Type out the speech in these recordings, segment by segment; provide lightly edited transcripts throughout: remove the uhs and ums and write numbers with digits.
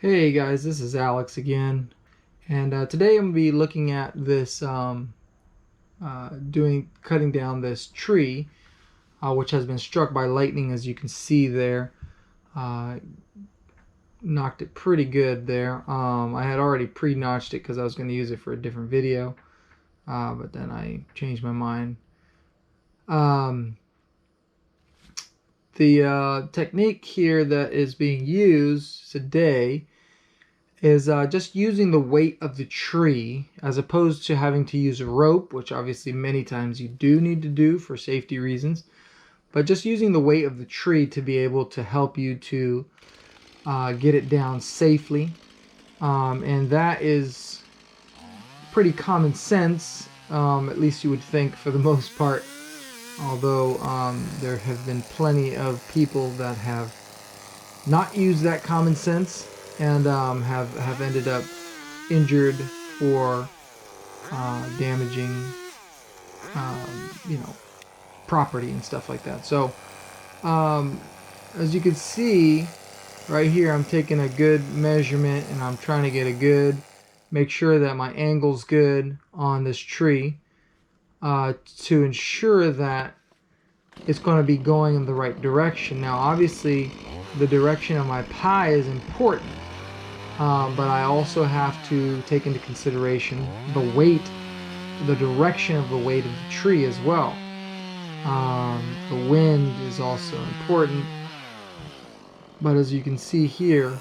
Hey guys, this is Alex again, and today I'm going to be looking at this, cutting down this tree, which has been struck by lightning, as you can see there. Knocked it pretty good there. I had already pre-notched it because I was going to use it for a different video, but then I changed my mind. The technique here that is being used today is just using the weight of the tree as opposed to having to use a rope, which obviously many times you do need to do for safety reasons, but just using the weight of the tree to be able to help you to get it down safely. And that is pretty common sense, at least you would think for the most part, although there have been plenty of people that have not used that common sense and have ended up injured or damaging property and stuff like that. So as you can see right here, I'm taking a good measurement and I'm trying to make sure that my angle's good on this tree to ensure that it's going to be going in the right direction. Now obviously the direction of my pie is important, but I also have to take into consideration the direction of the weight of the tree as well. The wind is also important, but as you can see here,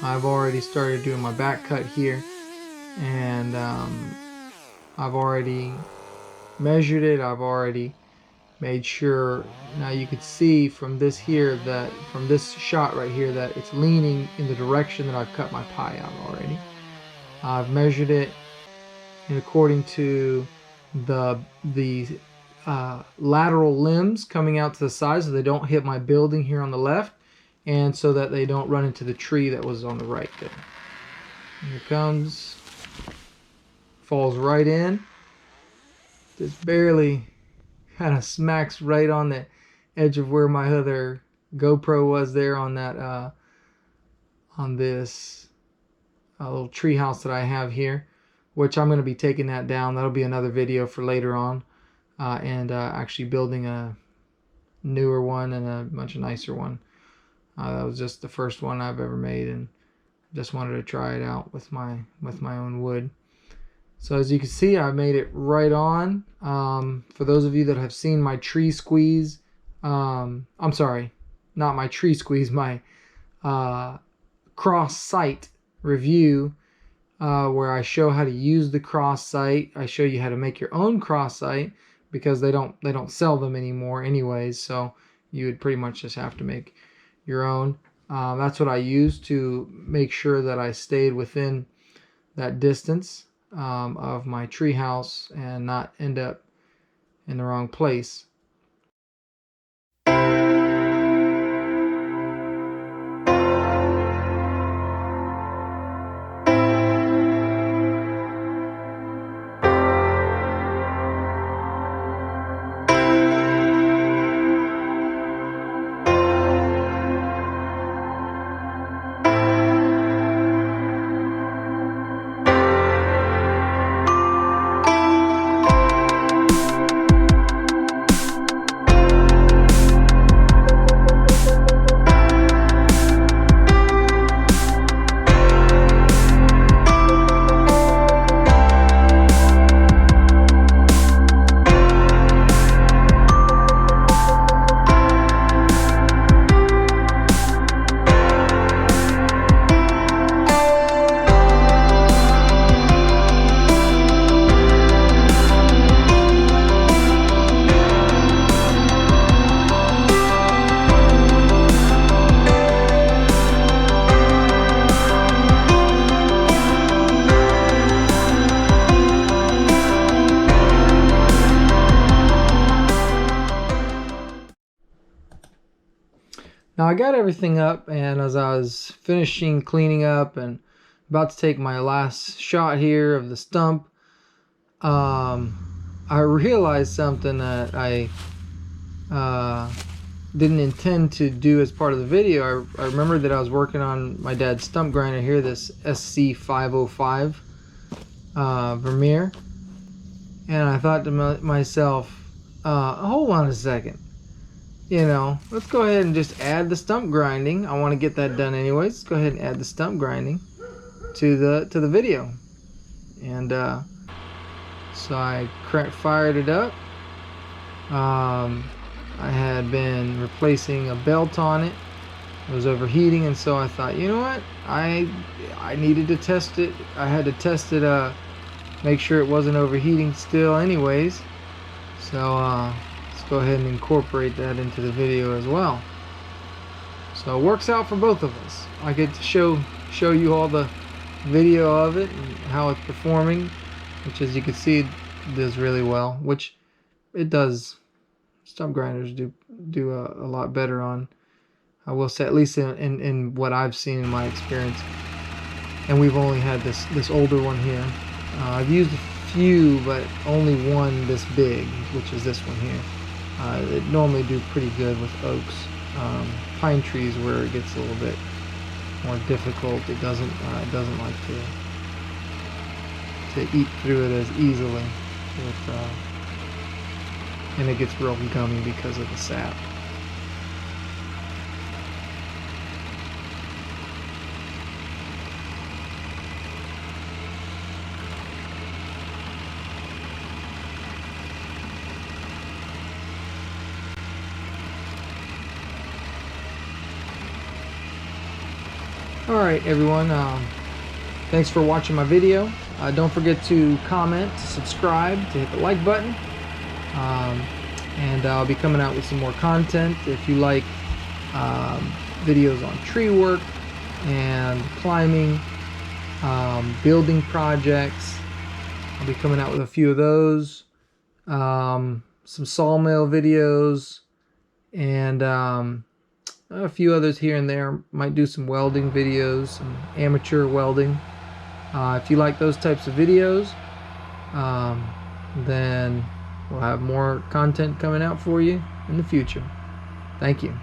I've already started doing my back cut here, and I've already measured it. I've already made sure. Now you can see from this shot right here that it's leaning in the direction that I've cut my pie out already. I've measured it and according to the lateral limbs coming out to the side so they don't hit my building here on the left, and so that they don't run into the tree that was on the right there. Here it comes. Falls right in. Just barely kind of smacks right on the edge of where my other GoPro was there on that on this little tree house that I have here, which I'm going to be taking that down. That'll be another video for later on, and actually building a newer one and a much nicer one. That was just the first one I've ever made, and just wanted to try it out with my own wood. So as you can see, I made it right on. For those of you that have seen my tree squeeze, I'm sorry, not my tree squeeze, my cross sight review, where I show how to use the cross sight. I show you how to make your own cross sight because they don't sell them anymore anyways. So you would pretty much just have to make your own. That's what I used to make sure that I stayed within that distance of my tree house and not end up in the wrong place. Now I got everything up, and as I was finishing cleaning up and about to take my last shot here of the stump, I realized something that I didn't intend to do as part of the video, I remember that I was working on my dad's stump grinder here, this SC505 Vermeer, and I thought to myself, hold on a second, you know, let's go ahead and just add the stump grinding. I want to get that done anyways. Let's go ahead and add the stump grinding to the video. And so I fired it up. I had been replacing a belt on it. It was overheating, and so I thought, you know what, I needed to test it. I had to test it, make sure it wasn't overheating still anyways. So let's go ahead and incorporate that into the video as well. So it works out for both of us. I get to show you all the video of it and how it's performing, which, as you can see, it does really well, which it does. Stump grinders do a lot better on, I will say, at least in what I've seen in my experience. And we've only had this older one here. I've used a few, but only one this big, which is this one here. They normally do pretty good with oaks. Pine trees, where it gets a little bit more difficult, it doesn't like to eat through it as easily. And it gets real gummy because of the sap. Alright everyone, thanks for watching my video. Don't forget to comment, to subscribe, to hit the like button. And I'll be coming out with some more content. If you like videos on tree work and climbing, building projects, I'll be coming out with a few of those. Some sawmill videos, and a few others here and there. Might do some welding videos, some amateur welding. If you like those types of videos, then we'll have more content coming out for you in the future. Thank you.